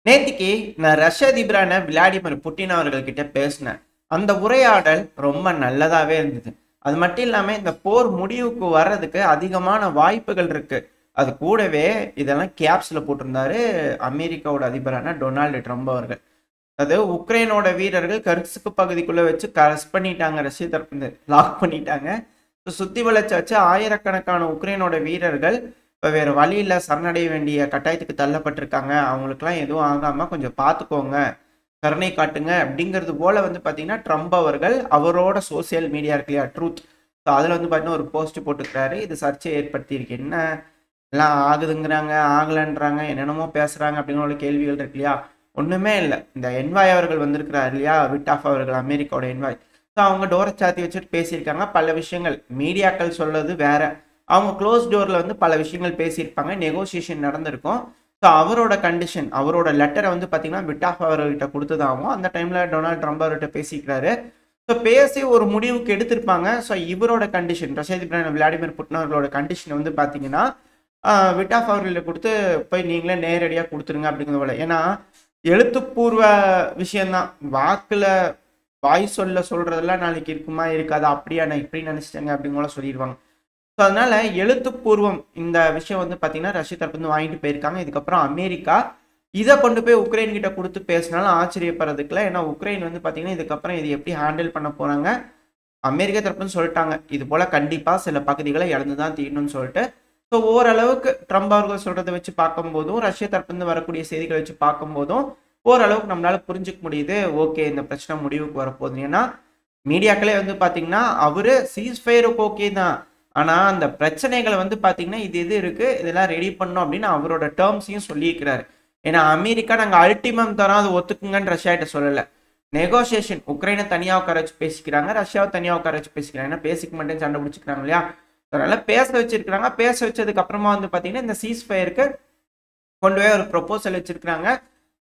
நேத்திக்கு நான் ரஷ்ய அதிபரான விளாடிமிர் புட்டின் அவர்கள் கிட்ட பேசினேன். அந்த உரையாடல் ரொம்ப நல்லதாவே இருந்தது. அது மட்டும் இல்லாம இந்த போர் முடிவுக்கு வர்றதுக்கு அதிகமான வாய்ப்புகள் இருக்கு. அது கூடவே இதெல்லாம் கேப்ஸ்ல போட்டிருந்தாரு அமெரிக்காவோட அதிபரான டொனால்டு ட்ரம்ப் அவர்கள். அது உக்ரைனோட வீரர்கள் கர்ஸ்க் பகுதிக்குள்ள வச்சு கரெஸ்ட் பண்ணிட்டாங்க. ரஷ்ய தரப்பு லாக் பண்ணிட்டாங்க. சுத்தி வளைச்சு வச்சு ஆயிரக்கணக்கான உக்ரைனோட வீரர்கள் இப்போ வேறு வழியில் சரணடைய வேண்டிய கட்டாயத்துக்கு தள்ளப்பட்டிருக்காங்க. அவங்களுக்குலாம் எதுவும் ஆகாமல் கொஞ்சம் பார்த்துக்கோங்க, கருணை காட்டுங்க அப்படிங்கிறது போல் வந்து பார்த்தீங்கன்னா ட்ரம்ப் அவர்கள் அவரோட சோசியல் மீடியா இருக்கு இல்லையா, ட்ரூத், ஸோ அதில் வந்து பார்த்தீங்கன்னா ஒரு போஸ்ட் போட்டுக்கிறாரு. இது சர்ச்சையை ஏற்படுத்தியிருக்கு. என்ன எல்லாம் ஆகுதுங்கிறாங்க, ஆகலைன்றாங்க, என்னென்னமோ பேசுகிறாங்க அப்படிங்கிற கேள்விகள் இருக்கு இல்லையா. ஒன்றுமே இல்லை. இந்த என்வாய் அவர்கள் வந்திருக்கிறார் இல்லையா, விட்டாஃப் அவர்கள், அமெரிக்காவோட என்வாய். ஸோ அவங்க டோரை சாத்தி வச்சுட்டு பேசியிருக்காங்க. பல விஷயங்கள் மீடியாக்கள் சொல்றது வேற, அவங்க க்ளோஸ் டோரில் வந்து பல விஷயங்கள் பேசியிருப்பாங்க, நெகோசியேஷன் நடந்திருக்கும். ஸோ அவரோட கண்டிஷன், அவரோட லெட்டரை வந்து பார்த்தீங்கன்னா விட்டாஃப் அவர்கிட்ட கொடுத்ததாகவும் அந்த டைமில் டொனால்டு ட்ரம்ப் அவர்கிட்ட பேசிக்கிறாரு. ஸோ பேசி ஒரு முடிவுக்கு எடுத்திருப்பாங்க. ஸோ இவரோட கண்டிஷன், ரஷ்ய அதிபர் விளாடிமிர் புட்டின் அவர்களோட கண்டிஷன் வந்து பார்த்தீங்கன்னா விட்டாஃப் அவர்களை கொடுத்து போய் நீங்களே நேரடியாக கொடுத்துருங்க அப்படிங்கிறது போல. ஏன்னா எழுத்துப்பூர்வ விஷயம்தான், வாக்குல வாய் சொல்றதெல்லாம் நாளைக்கு இருக்குமா இருக்காது, அப்படியா நான் இப்படி நினைச்சிட்டேங்க அப்படிங்கிற சொல்லிடுவாங்க. ஸோ அதனால எழுத்துப்பூர்வம் இந்த விஷயம் வந்து பார்த்தீங்கன்னா ரஷ்ய தரப்பு வந்து வாங்கிட்டு போயிருக்காங்க. இதுக்கப்புறம் அமெரிக்கா இதை கொண்டு போய் உக்ரைன் கிட்ட கொடுத்து பேசினாலும் ஆச்சரியப்படுறதுக்குல. ஏன்னா உக்ரைன் வந்து பார்த்தீங்கன்னா இதுக்கப்புறம் இது எப்படி ஹேண்டில் பண்ண போறாங்க, அமெரிக்கா தரப்புன்னு சொல்லிட்டாங்க இது போல கண்டிப்பாக சில பகுதிகளை இழந்து தான் தீரணும்னு சொல்லிட்டு. ஸோ ஓரளவுக்கு ட்ரம்ப் அவர்கள் சொல்றதை வச்சு பார்க்கும்போதும் ரஷ்ய தரப்புலேருந்து வரக்கூடிய செய்திகளை வச்சு பார்க்கும்போதும் ஓரளவுக்கு நம்மளால புரிஞ்சுக்க முடியுது. ஓகே, இந்த பிரச்சனை முடிவுக்கு வரப்போகுது. ஏன்னா மீடியாக்களே வந்து பார்த்தீங்கன்னா அவரு சீஸ்ஃபயருக்கு ஓகே தான், ஆனால் அந்த பிரச்சனைகளை வந்து பார்த்தீங்கன்னா இது இது இருக்கு, இதெல்லாம் ரெடி பண்ணணும் அப்படின்னு அவரோட டேர்ம்ஸையும் சொல்லியிருக்கிறாரு. ஏன்னா அமெரிக்கா நாங்கள் அல்டிமம் தரோம், அதை ஒத்துக்குங்கன்னு ரஷ்யாட்ட சொல்லலை. நெகோசியேஷன், உக்ரைனை தனியாக உட்கார வச்சு பேசிக்கிறாங்க, ரஷ்யாவை தனியாக உட்கார வச்சு பேசிக்கிறாங்க. ஏன்னா பேசிக்க மாட்டேன்னு சண்டை பிடிச்சிக்கிறாங்க இல்லையா. அதனால பேச வச்சிருக்கிறாங்க. பேச வச்சதுக்கு அப்புறமா வந்து பார்த்தீங்கன்னா இந்த சீஸ்ஃபயருக்கு கொண்டு போய் ஒரு ப்ரொபோசல் வச்சிருக்கிறாங்க.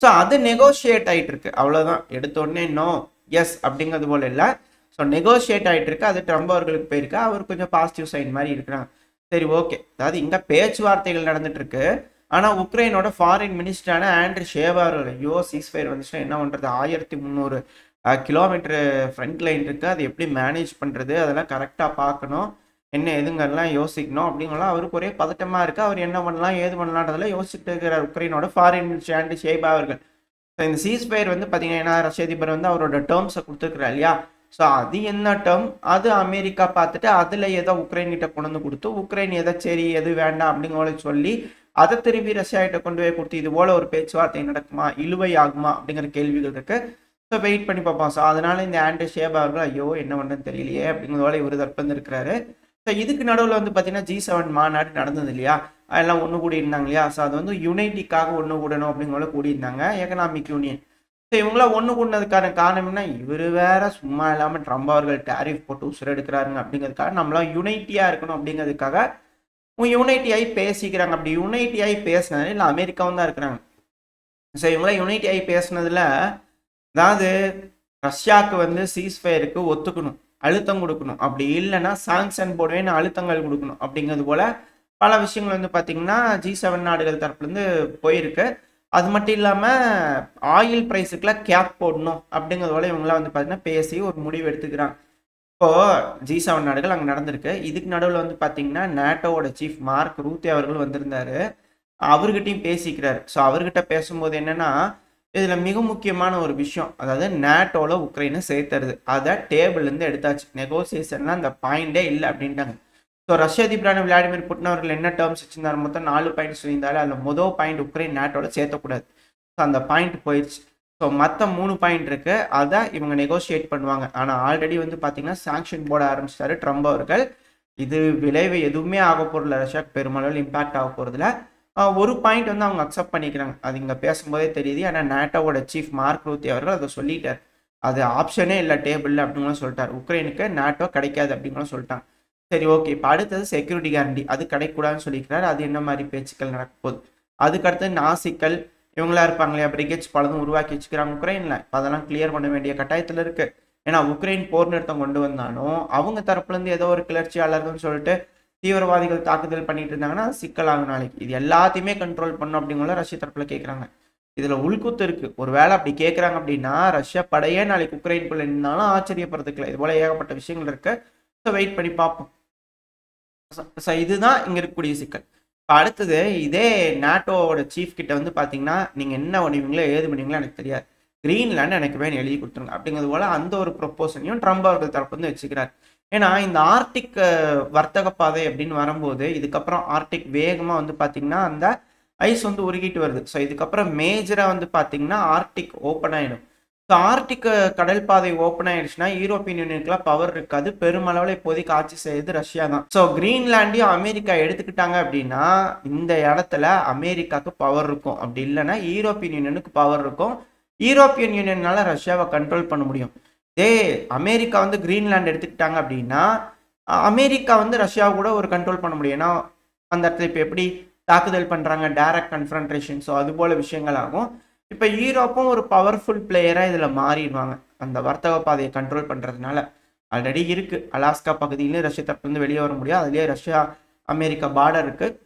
ஸோ அது நெகோஷியேட் ஆகிட்டு இருக்கு. அவ்வளோதான், எடுத்த உடனே நோ எஸ் அப்படிங்கிறது போல இல்லை. ஸோ நெகோஷியேட் ஆகிட்டு இருக்கு. அது ட்ரம்ப் அவர்களுக்கு போயிருக்கு. அவர் கொஞ்சம் பாசிட்டிவ் சைன் மாதிரி இருக்கிறாங்க. சரி, ஓகே. அதாவது இங்கே பேச்சுவார்த்தைகள் நடந்துட்டு இருக்கு. ஆனால் உக்ரைனோட ஃபாரின் மினிஸ்டரான ஆண்ட்ரி ஷேவா அவர்கள், ஐயோ சீஸ்ஃபயர் வந்துச்சுன்னா என்ன பண்ணுறது, 1300 கிலோமீட்டர் ஃப்ரண்ட் லைன் இருக்குது, அது எப்படி மேனேஜ் பண்ணுறது, அதெல்லாம் கரெக்டாக பார்க்கணும், என்ன எதுங்கெல்லாம் யோசிக்கணும் அப்படிங்கலாம் அவருக்கு ஒரே பதட்டமாக இருக்குது. அவர் என்ன பண்ணலாம் ஏது பண்ணலான்றதெல்லாம் யோசிச்சுட்டு இருக்கிறார் உக்ரைனோட ஃபாரின் மினிஸ்டர் ஆண்ட்ரி ஷேவா அவர்கள். ஸோ இந்த சீஸ்ஃபயர் வந்து பார்த்தீங்கன்னா ரஷ்ய அதிபர் வந்து அவரோட டேர்ம்ஸை கொடுத்துருக்குறாரு இல்லையா. ஸோ அது என்ன டேர்ம், அது அமெரிக்கா பார்த்துட்டு அதில் எதோ உக்ரைன் கிட்ட கொண்டு வந்து கொடுத்து உக்ரைன் எதை சரி எது வேண்டாம் அப்படிங்கிற சொல்லி அதை திரும்பி ரஷ்யா கிட்ட கொண்டு போய் கொடுத்து இது போல ஒரு பேச்சுவார்த்தை நடக்குமா, இழுவை ஆகுமா அப்படிங்கிற கேள்விகள் இருக்கு. ஸோ வெயிட் பண்ணி பார்ப்போம். ஸோ அதனால இந்த ஆண்ட்ரி ஷேவா அவர்கள் ஐயோ என்ன பண்ணுன்னு தெரியலையே அப்படிங்கிறதோட இவர் தற்பந்து இருக்கிறாரு. ஸோ இதுக்கு நடுவில் வந்து பார்த்தீங்கன்னா G7 மாநாடு நடந்தது இல்லையா, அதெல்லாம் ஒன்று கூடி இருந்தாங்க இல்லையா. ஸோ அது வந்து யுனைட்டிக்காக ஒன்று கூடணும் அப்படிங்கிற கூடியிருந்தாங்க, எக்கனாமிக் யூனியன். ஸோ இவங்களாம் ஒன்று கூடினதுக்கான காரணம் என்ன, இவர் வேற சும்மா இல்லாமல் ட்ரம்ப் அவர்கள் டேரிஃப் போட்டு உசுர எடுக்கிறாருங்க அப்படிங்கிறதுக்காக நம்மளாம் யுனைட்டியாக இருக்கணும் அப்படிங்கிறதுக்காக யுனைட்டி ஆகி பேசிக்கிறாங்க. அப்படி யுனைட்டி ஆகி பேசினது இல்லை அமெரிக்காவும் தான் இருக்கிறாங்க. ஸோ இவங்களாம் யுனைட்டி ஆகி பேசினதுல அதாவது ரஷ்யாவுக்கு வந்து சீஸ்ஃபயருக்கு ஒத்துக்கணும், அழுத்தம் கொடுக்கணும், அப்படி இல்லைன்னா சாங்ஷன் போடுவேன்னு அழுத்தங்கள் கொடுக்கணும் அப்படிங்கிறது போல பல விஷயங்கள் வந்து பார்த்தீங்கன்னா G7 நாடுகள் தரப்புலேருந்து போயிருக்கு. அது மட்டும் இல்லாமல் ஆயில் ப்ரைஸுக்குலாம் கேப் போடணும் அப்படிங்கிறது போல இவங்களாம் வந்து பார்த்தீங்கன்னா பேசி ஒரு முடிவு எடுத்துக்கிறாங்க. இப்போது G7 நாடுகள் அங்கே நடந்திருக்கு. இதுக்கு நடுவில் வந்து பார்த்தீங்கன்னா நேட்டோவோட சீஃப் மார்க் ரூத்தே அவர்கள் வந்திருந்தாரு. அவர்கிட்டையும் பேசிக்கிறாரு. ஸோ அவர்கிட்ட பேசும்போது என்னன்னா இதில் மிக முக்கியமான ஒரு விஷயம், அதாவது நேட்டோவில் உக்ரைனை சேர்த்துறது, அதை டேபிள்லேருந்து எடுத்தாச்சு. நெகோசியேஷன்லாம் அந்த பாயிண்டே இல்லை அப்படின்ட்டாங்க. ஸோ ரஷ்ய அதிபரான விளாடிமிர் புட்டின் அவர்கள் என்ன டேர்ம்ஸ் வச்சிருந்தாரு, மொத்தம் 4 பாயிண்ட் சொல்லியிருந்தாரு. அதில் மொதல் பாயிண்ட் உக்ரைன் நேட்டோட சேர்த்தக்கூடாது. ஸோ அந்த பாயிண்ட் போயிடுச்சு. ஸோ மற்ற 3 பாயிண்ட் இருக்கு, அதை இவங்க நெகோசியேட் பண்ணுவாங்க. ஆனால் ஆல்ரெடி வந்து பார்த்தீங்கன்னா சாங்ஷன் போட ஆரம்பிச்சிட்டாரு ட்ரம்ப் அவர்கள். இது விளைவு எதுவுமே ஆக போகிறதில்ல, ரஷ்யாவுக்கு பெருமளவில் இம்பாக்ட் ஆக போகிறதில்ல. ஒரு பாயிண்ட் வந்து அவங்க அக்செப்ட் பண்ணிக்கிறாங்க, அது இங்கே பேசும்போதே தெரியுது. ஏன்னா நேட்டோவோட சீஃப் மார்க் ரூத்தி அவர்கள் அதை சொல்லிட்டார், அது ஆப்ஷனே இல்லை டேபிளில் அப்படிங்களும் சொல்லிட்டார். உக்ரைனுக்கு நேட்டோ கிடைக்காது அப்படிங்களும் சொல்லிட்டாங்க. சரி, ஓகே. இப்போ அடுத்தது செக்யூரிட்டி கேரண்டி, அது கிடைக்கூடாதுன்னு சொல்லிக்கிறாரு. அது என்ன மாதிரி பேச்சுக்கள் நடக்க போகுது. அதுக்கடுத்து நாசிக்கள் இவங்களா இருப்பாங்க இல்லையா, பிரிகேட்ஸ் பலதும் உருவாக்கி வச்சுக்கிறாங்க உக்ரைனில். இப்போ அதெல்லாம் கிளியர் பண்ண வேண்டிய கட்டாயத்தில் இருக்குது. ஏன்னா உக்ரைன் போர் நிறுத்தம் கொண்டு வந்தாலும் அவங்க தரப்புலேருந்து ஏதோ ஒரு கிளர்ச்சியாளர்கள்னு சொல்லிட்டு தீவிரவாதிகள் தாக்குதல் பண்ணிட்டு இருந்தாங்கன்னா சிக்கலாகும் நாளைக்கு. இது எல்லாத்தையுமே கண்ட்ரோல் பண்ணும் அப்படிங்கிற ரஷ்ய தரப்புல கேட்குறாங்க. இதுல உள்குத்து இருக்கு. ஒருவேளை அப்படி கேட்கறாங்க அப்படின்னா ரஷ்யா படையே நாளைக்கு உக்ரைனுக்குள்ள நின்னாலும் ஆச்சரியப்படுறதுக்கு இல்லை. இது போல ஏகப்பட்ட விஷயங்கள் இருக்கு. ஸோ வெயிட் பண்ணி பார்ப்போம். ஸோ இதுதான் இங்க இருக்கக்கூடிய சிக்கல். இப்போ அடுத்தது இதே நாட்டோட சீஃப் கிட்ட வந்து பார்த்தீங்கன்னா நீங்கள் என்ன பண்ணுவீங்களோ ஏது பண்ணுவீங்களோ எனக்கு தெரியாது, கிரீன்லாண்ட் எனக்கு வேணும் எழுதி கொடுத்துருங்க அப்படிங்கிறது போல அந்த ஒரு ப்ரொப்போசனையும் ட்ரம்ப் அவர்கள் தரப்பு வந்து வச்சுக்கிறார். ஏன்னா இந்த ஆர்டிக் வர்த்தக பாதை அப்படின்னு வரும்போது இதுக்கப்புறம் ஆர்டிக் வேகமாக வந்து பார்த்தீங்கன்னா அந்த ஐஸ் வந்து உருகிட்டு வருது. ஸோ இதுக்கப்புறம் மேஜராக வந்து பார்த்தீங்கன்னா ஆர்டிக் ஓப்பன் ஆகிடும். ஸோ ஆர்டிக் கடல் பாதை ஓப்பன் ஆயிடுச்சுன்னா யூரோப்பியன் யூனியனுக்குலாம் பவர் இருக்காது. பெருமளவில் இப்போதைக்கு ஆட்சி செய்யுது ரஷ்யா தான். ஸோ கிரீன்லாண்டையும் அமெரிக்கா எடுத்துக்கிட்டாங்க அப்படின்னா இந்த இடத்துல அமெரிக்காவுக்கு பவர் இருக்கும். அப்படி இல்லைன்னா யூரோப்பியன் யூனியனுக்கு பவர் இருக்கும். யூரோப்பியன் யூனியனால ரஷ்யாவை கண்ட்ரோல் பண்ண முடியும். அமெரிக்கா வந்து கிரீன்லாண்ட் எடுத்துக்கிட்டாங்க அப்படின்னா அமெரிக்கா வந்து ரஷ்யாவை கூட ஒரு கண்ட்ரோல் பண்ண முடியும். ஏன்னா அந்த இடத்துல இப்போ எப்படி தாக்குதல் பண்ணுறாங்க, டைரக்ட் கன்ஃபரன்ட்ரேஷன். ஸோ அது போல விஷயங்கள் ஆகும். இப்போ யூரோப்பும் ஒரு பவர்ஃபுல் பிளேயராக இதில் மாறிடுவாங்க அந்த வர்த்தக பாதையை கண்ட்ரோல் பண்ணுறதுனால. ஆல்ரெடி இருக்குது அலாஸ்கா பகுதியிலையும் ரஷ்யா தரப்புலேருந்து வெளியே வர முடியாது. அதுலேயே ரஷ்யா அமெரிக்கா பார்டர் இருக்குது.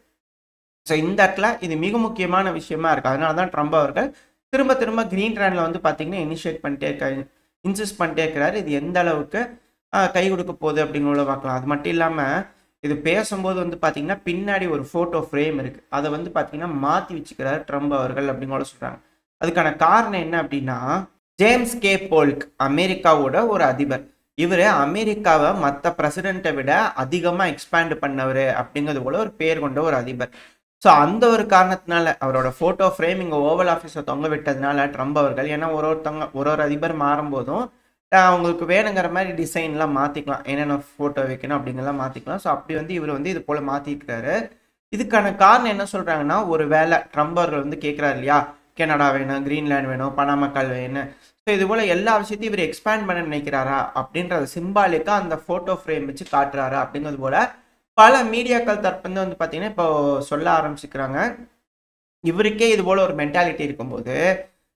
ஸோ இந்த இடத்துல இது மிக முக்கியமான விஷயமா இருக்குது. அதனால தான் ட்ரம்ப் அவர்கள் திரும்ப திரும்ப கிரீன்லாண்டில் வந்து பார்த்தீங்கன்னா இனிஷியேட் பண்ணிட்டே இருக்காரு, இன்சிஸ்ட் பண்ணிட்டே இருக்கிறாரு. இது எந்த அளவுக்கு கை கொடுக்க போகுது அப்படிங்கிறத பார்க்கலாம். அது மட்டும் இல்லாமல் இது பேசும்போது வந்து பார்த்தீங்கன்னா பின்னாடி ஒரு ஃபோட்டோ ஃப்ரேம் இருக்குது, அதை வந்து பார்த்தீங்கன்னா மாற்றி வச்சுக்கிறாரு ட்ரம்ப் அவர்கள் அப்படிங்கிற சொல்கிறாங்க. அதுக்கான காரணம் என்ன அப்படின்னா ஜேம்ஸ் கே போல்க் அமெரிக்காவோட ஒரு அதிபர். இவர் அமெரிக்காவை மற்ற பிரசிடென்ட்டை விட அதிகமாக எக்ஸ்பேண்ட் பண்ணவர் அப்படிங்கிறது போல ஒரு பேர் கொண்ட ஒரு அதிபர். ஸோ அந்த ஒரு காரணத்தினால அவரோட ஃபோட்டோ ஃப்ரேம் இங்கே ஓவல் ஆஃபீஸை தொங்க விட்டதுனால ட்ரம்ப் அவர்கள், ஏன்னா ஒரு அதிபர் மாறும்போதும் அவங்களுக்கு வேணுங்கிற மாதிரி டிசைன்லாம் மாற்றிக்கலாம், என்னென்ன ஃபோட்டோ வைக்கணும் அப்படிங்கலாம் மாற்றிக்கலாம். ஸோ அப்படி வந்து இவர் வந்து இது போல் மாற்றிருக்காரு. இதுக்கான காரணம் என்ன சொல்கிறாங்கன்னா, ஒரு வேளை ட்ரம்ப் அவர்கள் வந்து கேட்குறாரு இல்லையா, கனடா வேணும், கிரீன்லாண்ட் வேணும், பனாமக்கால் வேணும். ஸோ இது போல் எல்லா விஷயத்தையும் இவர் எக்ஸ்பேண்ட் பண்ண நினைக்கிறாரா அப்படின்றத சிம்பாலிக்காக அந்த ஃபோட்டோ ஃப்ரேம் வச்சு காட்டுறாரா அப்படிங்கிறது போல் பல மீடியாக்கள் தரப்பு வந்து பார்த்தீங்கன்னா இப்போ சொல்ல ஆரம்பிச்சுக்கிறாங்க. இவருக்கே இது போல் ஒரு மென்டாலிட்டி இருக்கும்போது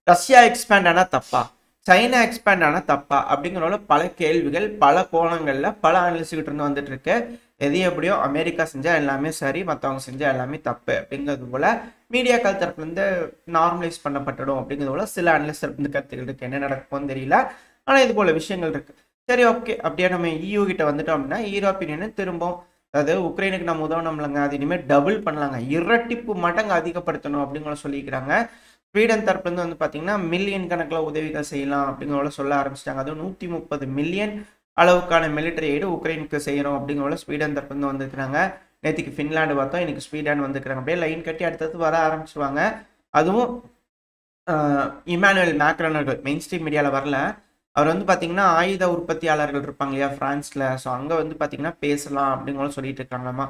ரஷ்யா எக்ஸ்பேண்ட் ஆனால் தப்பா, சைனா எக்ஸ்பேண்ட் ஆனால் தப்பா அப்படிங்கிறவங்கள பல கேள்விகள் பல கோணங்களில் பல அனலிஸ்ட்கிட்ட இருந்து வந்துட்டு இருக்கு. எது எப்படியோ அமெரிக்கா செஞ்சால் எல்லாமே சரி, மற்றவங்க செஞ்சால் எல்லாமே தப்பு அப்படிங்கிறது போல் மீடியாக்கள் தரப்புலேருந்து நார்மலைஸ் பண்ணப்பட்டுடும் அப்படிங்கிறது போல் சில அனலிஸ்ட் தரப்பு கருத்துக்கள் இருக்குது. என்ன நடக்கும்னு தெரியல, ஆனால் இது போல் விஷயங்கள் இருக்குது. சரி, ஓகே. அப்படியே நம்ம EU கிட்ட வந்துட்டோம் அப்படின்னா யூரோப்பியன் யூனியன் திரும்பவும், அதாவது உக்ரைனுக்கு நம்ம உதவணும்லங்க, அது இனிமேல் டபுள் பண்ணலாங்க, இரட்டிப்பு மடங்கு அதிகப்படுத்தணும் அப்படிங்கிற சொல்லிக்கிறாங்க. ஸ்வீடன் தரப்புலேருந்து வந்து பார்த்தீங்கன்னா மில்லியன் கணக்கில் உதவிகள் செய்யலாம் அப்படிங்கிறவங்கள சொல்ல ஆரம்பிச்சிட்டாங்க. அதுவும் 130 மில்லியன் அளவுக்கான மிலிட்டரி எய்டு உக்ரைனுக்கு செய்கிறோம் அப்படிங்கிறவங்கள ஸ்வீடன் தரப்புலேருந்து வந்துருக்குறாங்க. நேற்றுக்கு ஃபின்லாண்டு பார்த்தோம், இன்னைக்கு ஸ்வீடன் வந்துருக்குறாங்க. அப்படியே லைன் கட்டி அடுத்தது வர ஆரம்பிச்சிருவாங்க. அதுவும் இமானுவேல் மேக்ரான் அவர்கள் மெயின் ஸ்ட்ரீம் மீடியாவில் வரல. அவர் வந்து பார்த்தீங்கன்னா ஆயுத உற்பத்தியாளர்கள் இருப்பாங்க இல்லையா ஃப்ரான்ஸில், ஸோ அங்கே வந்து பார்த்தீங்கன்னா பேசலாம் அப்படிங்கிற சொல்லிட்டு இருக்காங்களாமா.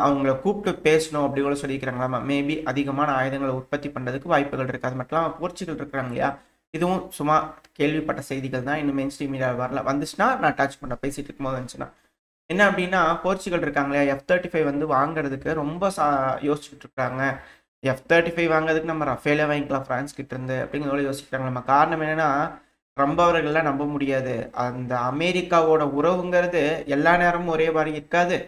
அவங்கள கூப்பிட்டு பேசணும் அப்படிங்கிற சொல்லியிருக்கிறாங்களாமா. மேபி அதிகமான ஆயுதங்களை உற்பத்தி பண்ணுறதுக்கு வாய்ப்புகள் இருக்குது. அது மட்டும் இல்லாமல் போர்ச்சுகல் இருக்கிறாங்க இல்லையா, இதுவும் சும்மா கேள்விப்பட்ட செய்திகள் தான், இன்னும் மெயின் ஸ்ட்ரீம் மீடியாவில் வரல. வந்துச்சுன்னா நான் டச் பண்ண பேசிட்டு இருக்கும்போது வந்துச்சுன்னா என்ன அப்படின்னா, போர்ச்சுகல் இருக்காங்க இல்லையா, F-35 வந்து வாங்குறதுக்கு ரொம்ப யோசிச்சுட்டு இருக்காங்க. F-35 வாங்குறதுக்கு நம்ம ரஃபேலே வாங்கிக்கலாம் ஃப்ரான்ஸ் கிட்ட இருந்து அப்படிங்கிறத யோசிக்கிறாங்க. நம்ம காரணம் என்னன்னா, ட்ரம்ப் அவர்கள்லாம் நம்ப முடியாது. அந்த அமெரிக்காவோட உறவுங்கிறது எல்லா நேரமும் ஒரே மாதிரி இருக்காது.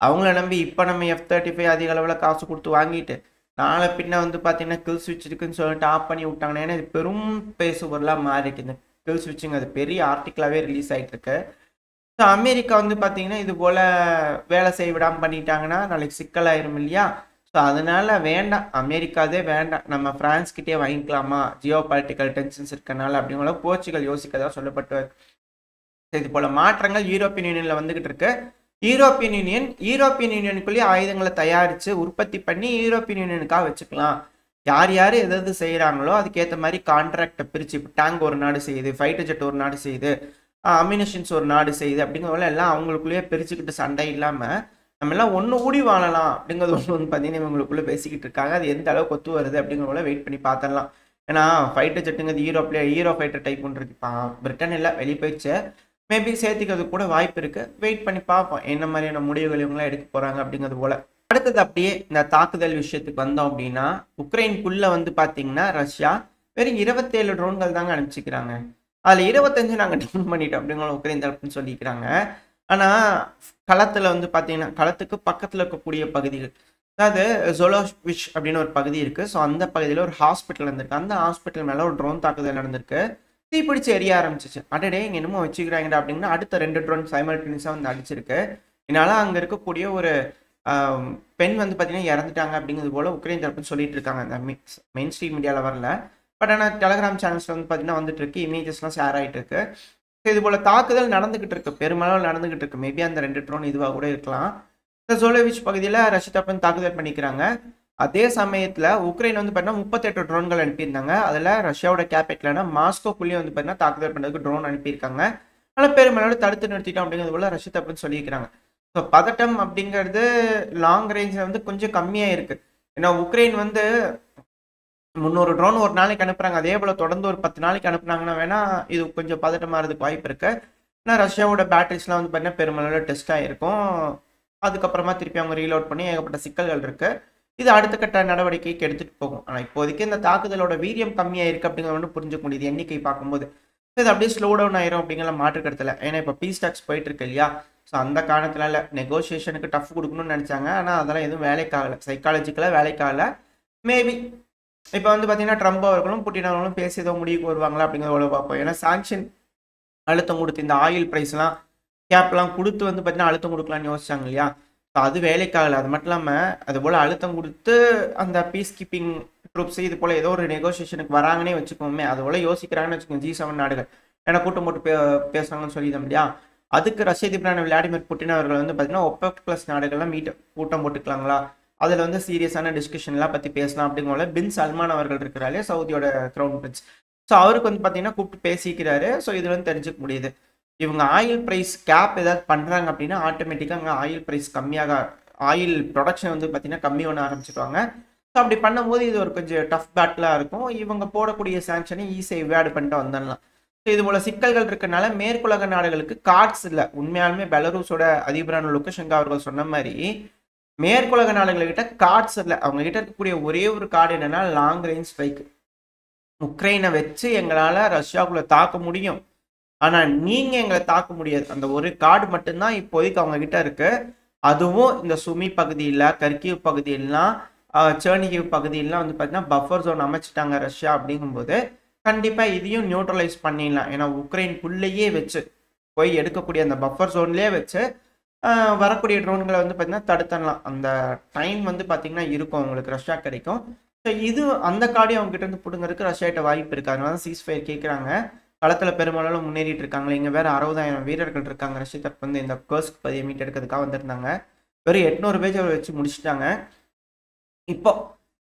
அவங்கள நம்பி இப்போ நம்ம F-35 அதிக அளவில் காசு கொடுத்து வாங்கிட்டு நாளை பின்ன வந்து பார்த்தீங்கன்னா கில் ஸ்விட்ச் இருக்குன்னு சொல்லிட்டு ஆஃப் பண்ணி விட்டாங்கன்னா, ஏன்னா இது பெரும் பேசுபொருளாக மாறி இருக்கு. இந்த கில் ஸ்விட்சுங்க அது பெரிய ஆர்டிக்கலாகவே ரிலீஸ் ஆகிட்டு இருக்கு. ஸோ அமெரிக்கா வந்து பார்த்தீங்கன்னா இது போல் வேலை செய்ய விடாமல் பண்ணிட்டாங்கன்னா நாளைக்கு சிக்கலாயிரும் இல்லையா. ஸோ அதனால வேண்டாம், அமெரிக்காதே வேண்டாம், நம்ம ஃப்ரான்ஸ்கிட்டே வாங்கிக்கலாமா, ஜியோ பொலிட்டிக்கல் டென்ஷன்ஸ் இருக்கனால அப்படிங்கிற போர்ச்சுகல் யோசிக்கதா சொல்லப்பட்டு. இது போல் மாற்றங்கள் யூரோப்பியன் யூனியனில் வந்துகிட்டு இருக்கு. யூரோப்பியன் யூனியனுக்குள்ளேயே ஆயுதங்களை தயாரித்து உற்பத்தி பண்ணி யூரோப்பியன் யூனியனுக்காக வச்சுக்கலாம். யார் யார் எது செய்கிறாங்களோ அதுக்கேற்ற மாதிரி கான்ட்ராக்டை பிரித்து, இப்போ டேங்க் ஒரு நாடு செய்யுது, ஃபைட்டர் ஜெட் ஒரு நாடு செய்யுது, அம்யூனிஷன்ஸ் ஒரு நாடு செய்யுது அப்படிங்கிறவங்கள எல்லாம் அவங்களுக்குள்ளேயே பிரிச்சுக்கிட்டு சண்டை இல்லாமல் நம்ம எல்லாம் ஒன்று கூடி வாழலாம் அப்படிங்கிறது ஒன்று பார்த்தீங்கன்னா இவங்களுக்குள்ளே பேசிக்கிட்டு இருக்காங்க. அது எந்த அளவுக்கு ஒத்து வருது அப்படிங்கிறவங்கள வெயிட் பண்ணி பார்த்துடலாம். ஏன்னா ஃபைட்டர் ஜெட்டுங்கிறது யூரோ ஃபைட்டர் டைப் ஒன்று இருக்கு. பிரிட்டன் இல்லை, வெளியே போயிடுச்சு. மேபி சேர்த்துக்கிறது கூட வாய்ப்பு இருக்குது. வெயிட் பண்ணி பார்ப்போம் என்ன மாதிரியான முடிவுகள் இவங்களாம் எடுக்க போகிறாங்க அப்படிங்கிறது போல். அடுத்தது அப்படியே இந்த தாக்குதல் விஷயத்துக்கு வந்தோம் அப்படின்னா, உக்ரைனுக்குள்ளே வந்து பார்த்தீங்கன்னா ரஷ்யா வெறும் 27 ட்ரோன்கள் தாங்க அனுப்பிச்சிக்கிறாங்க. அதில் 25 நாங்கள் டவுன் பண்ணிட்டோம் அப்படிங்கிற உக்ரைன் தரப்புன்னு சொல்லிக்கிறாங்க. ஆனால் களத்தில் வந்து பார்த்தீங்கன்னா களத்துக்கு பக்கத்தில் இருக்கக்கூடிய பகுதிகள், அதாவது ஜோலோவிச் அப்படின்னு ஒரு பகுதி இருக்கு. ஸோ அந்த பகுதியில் ஒரு ஹாஸ்பிட்டல் இருந்திருக்கு. அந்த ஹாஸ்பிட்டல் மேலே ஒரு ட்ரோன் தாக்குதல் நடந்திருக்கு. தீப்பிடிச்சு எரிய ஆரம்பிச்சிச்சு. அடடே இங்கே என்னமோ வச்சுக்கிறாங்கடா அப்படின்னா அடுத்த 2 ட்ரோன் சைமல்டேனியஸாக வந்து அடிச்சிருக்கு. இதனால அங்கே இருக்கக்கூடிய ஒரு பெண் வந்து பார்த்தீங்கன்னா இறந்துட்டாங்க அப்படிங்கிறது போல உக்ரைன் தரப்புன்னு சொல்லிட்டு இருக்காங்க. அந்த மெயின் ஸ்ட்ரீம் மீடியாவில் வரல. பட் ஆனால் டெலகிராம் சேனல்ஸில் வந்து பார்த்தீங்கன்னா வந்துட்டு இருக்கு. இமேஜஸ்லாம் ஷேர் ஆகிட்டு இருக்கு. ஸோ இது போல தாக்குதல் நடந்துகிட்டு இருக்கு. பெருமளவில் நடந்துகிட்டு இருக்கு. மேபி அந்த 2 ட்ரோன் இதுவாக கூட இருக்கலாம். இந்த ஜோலோவிச் பகுதியில் ரஷ்யா தரப்பு தாக்குதல் பண்ணிக்கிறாங்க. அதே சமயத்தில் உக்ரைன் வந்து பார்த்தீங்கன்னா 38 ட்ரோன்கள் அனுப்பியிருந்தாங்க. அதில் ரஷ்யாவோட கேபிட்டலான மாஸ்கோக்குள்ளேயும் வந்து பார்த்தீங்கன்னா தாக்குதல் பண்ணுறதுக்கு ட்ரோன் அனுப்பியிருக்காங்க. ஆனால் பெருமளவில் தடுத்து நிறுத்திட்டோம் அப்படிங்கிறது போல ரஷ்யா தரப்புன்னு சொல்லியிருக்கிறாங்க. ஸோ பதட்டம் அப்படிங்கிறது லாங் ரேஞ்சில் வந்து கொஞ்சம் கம்மியாக இருக்கு. ஏன்னா உக்ரைன் வந்து 300 ட்ரோன் ஒரு நாளைக்கு அனுப்புறாங்க. அதே போல் தொடர்ந்து ஒரு 10 நாளைக்கு அனுப்புனாங்கன்னா வேணா இது கொஞ்சம் பதட்டமாகிறதுக்கு வாய்ப்பு இருக்கு. ஆனால் ரஷ்யாவோட பேட்டரிஸ்லாம் வந்து பார்த்தீங்கன்னா பெருமளவில் டெஸ்ட் ஆகிருக்கும். அதுக்கப்புறமா திருப்பி அவங்க ரீலோட் பண்ணி ஏகப்பட்ட சிக்கல்கள் இருக்கு. இது அடுத்த கட்ட நடவடிக்கைக்கு எடுத்துட்டு போகும். ஆனால் இப்போதைக்கு இந்த தாக்குதலோட வீரியம் கம்மியாக இருக்கு அப்படிங்கிறத வந்து புரிஞ்சுக்க முடியுது எண்ணிக்கை பார்க்கும்போது. இது அப்படியே ஸ்லோ டவுன் ஆயிரும் அப்படிங்கிற மாற்றுக்கருத்துல. ஏன்னா இப்போ பீஸ் டாக்ஸ் போயிட்டு இருக்கு இல்லையா. ஸோ அந்த காரணத்தினால நெகோசியேஷனுக்கு டஃப் கொடுக்கணும்னு நினச்சாங்க. ஆனால் அதெல்லாம் எதுவும் வேலைக்காகலை. சைக்காலஜிக்கலாக வேலைக்காகலை. மேபி இப்போ வந்து பார்த்தீங்கன்னா ட்ரம்ப் அவர்களும் புட்டின் அவர்களும் பேசி ஏதோ முடிவுக்கு வருவாங்களா அப்படிங்கிறத பார்ப்போம். ஏன்னா சாங்ஷன் அழுத்தம் கொடுத்து இந்த ஆயில் ப்ரைஸ்லாம் கேப்லாம் கொடுத்து வந்து பார்த்தீங்கன்னா அழுத்தம் கொடுக்கலான்னு யோசிச்சாங்க இல்லையா. ஸோ அது வேலைக்காகலை. அது மட்டும் இல்லாமல் அது போல் அழுத்தம் கொடுத்து அந்த பீஸ் கீப்பிங் ட்ரூப்ஸ் இது போல் ஏதோ ஒரு நெகோசியேஷனுக்கு வராங்கன்னே வச்சுக்கோமே. அது போல் யோசிக்கிறாங்கன்னு வச்சுக்கோங்க G7 நாடுகள். ஏன்னா கூட்டம் போட்டு பேசுகிறாங்கன்னு சொல்லிதான் இல்லையா. அதுக்கு ரஷ்ய அதிபரான விளாடிமிர் புட்டின் அவர்கள் வந்து பார்த்தீங்கன்னா OPEC+ நாடுகள்லாம் கூட்டம் போட்டுக்கலாங்களா, அதில் வந்து சீரியஸான டிஸ்கஷன்லாம் பற்றி பேசலாம் அப்படிங்கிற பின் சல்மான் அவர்கள் இருக்கிறாரு சவுதியோட க்ரௌன் பிரின்ஸ். ஸோ அவருக்கு வந்து பார்த்தீங்கன்னா கூப்பிட்டு பேசிக்கிறாரு. ஸோ இதில் வந்து தெரிஞ்சுக்க முடியுது இவங்க ஆயில் ப்ரைஸ் கேப் ஏதாவது பண்ணுறாங்க அப்படின்னா ஆட்டோமேட்டிக்காக அங்கே ஆயில் ப்ரைஸ் கம்மியாக ஆயில் ப்ரொடக்ஷன் வந்து பார்த்தீங்கன்னா கம்மி பண்ண ஆரம்பிச்சிடுவாங்க. ஸோ அப்படி பண்ணும்போது இது ஒரு கொஞ்சம் டஃப் பேட்டிலாக இருக்கும். இவங்க போடக்கூடிய சாங்ஷனை ஈஸியாக இவாய்டு பண்ணிட்டு வந்துடலாம். ஸோ இது போல சிக்கல்கள் இருக்கனால மேற்குலக நாடுகளுக்கு கார்ட்ஸ் இல்லை. உண்மையாலுமே பெலரூஸோட அதிபரான லுகஷெங்கா அவர்கள் சொன்ன மாதிரி மேற்குலக நாடுகள்கிட்ட கார்ட்ஸ் இல்லை. அவங்க கிட்ட இருக்கக்கூடிய ஒரே ஒரு கார்டு என்னன்னா லாங் ரேஞ்ச் ஸ்ட்ரைக். உக்ரைனை வச்சு எங்களால் ரஷ்யாவுக்குள்ள தாக்க முடியும், ஆனால் நீங்கள் எங்களை தாக்க முடியாது. அந்த ஒரு கார்டு மட்டும்தான் இப்போதைக்கு அவங்க கிட்ட இருக்கு. அதுவும் இந்த சுமி பகுதியில், கர்கிவ் பகுதியெல்லாம், சேர்னிகிவ் பகுதியெல்லாம் வந்து பார்த்தீங்கன்னா பஃபர் ஜோன் அமைச்சிட்டாங்க ரஷ்யா. அப்படிங்கும்போது கண்டிப்பாக இதையும் நியூட்ரலைஸ் பண்ணிடலாம். ஏன்னா உக்ரைனுக்குள்ளேயே வச்சு போய் எடுக்கக்கூடிய அந்த பஃபர் ஜோன்லேயே வச்சு வரக்கூடிய ட்ரோன்களை வந்து பார்த்தீங்கன்னா தடுத்தரலாம். அந்த டைம் வந்து பார்த்தீங்கன்னா இருக்கும் உங்களுக்கு ரஷ்யா கிடைக்கும். ஸோ இது அந்த கார்டையும் அவங்க கிட்ட இருந்து பிடுங்கிறதுக்கு ரஷ்யாட்ட வாய்ப்பு இருக்கு. அதனால தான் சீஸ்ஃபயர் கேட்குறாங்க. களத்தில் பெருமளவில் முன்னேறிட்டு இருக்காங்களே. இங்கே வேறு 60,000 வீரர்கள் இருக்காங்க. ரஷ்யா தரப்பு வந்து இந்த கர்ஸ்க் பதியை மீட்டெடுக்கிறதுக்காக வந்திருந்தாங்க. வெறும் 800 பேஜ் வச்சு முடிச்சுட்டாங்க. இப்போ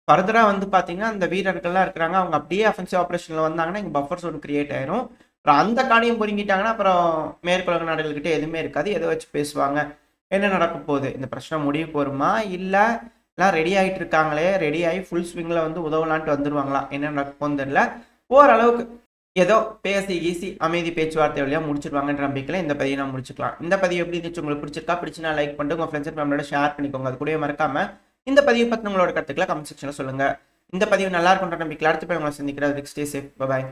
ஃபர்தராக வந்து பார்த்தீங்கன்னா அந்த வீரர்கள்லாம் இருக்கிறாங்க. அவங்க அப்படியே அஃபென்சிவ் ஆப்ரேஷனில் வந்தாங்கன்னா இங்கே பஃபர் ஜோன் கிரியேட் ஆயிரும். அப்புறம் அந்த காடையும் பொறுங்கிட்டாங்கன்னா அப்புறம் மேற்குலக நாடுகள்கிட்ட எதுவுமே இருக்காது. எதை வச்சு பேசுவாங்க, என்ன நடக்க போகுது, இந்த பிரச்சனை முடிவுக்கு வருமா, இல்லை எல்லாம் ரெடி ஆகிட்டு இருக்காங்களே, ரெடி ஆகி ஃபுல் ஸ்விங்கில் வந்து உதவலான்ட்டு வந்துடுவாங்களா, என்ன நடக்க போகுதுன்னு தெரியல. ஓரளவுக்கு ஏதோ பேசி ஈஸி அமைதி பேச்சுவார்த்தை வழியாக முடிச்சிருவாங்கன்ற நம்பிக்கையில் இந்த பதிவை நான் முடிச்சுக்கலாம். இந்த பதிவு எப்படி இருந்துச்சு, உங்களுக்கு பிடிச்சிருக்கா, பிடிச்சினா லைக் பண்ணிட்டு உங்கள் ஃப்ரெண்ட்ஸ் அண்ட் ஃபேமிலியோட ஷேர் பண்ணிக்கோங்க. அது கூட மறக்காம இந்த பதிவு பற்றி உங்களோட கருத்துக்களை கமெண்ட் செக்ஷனில் சொல்லுங்கள். இந்த பதிவு நல்லா இருக்குன்ற நம்பிக்கையில் அடுத்த போய் உங்களை சந்திக்கிறேன். Stay safe. பை.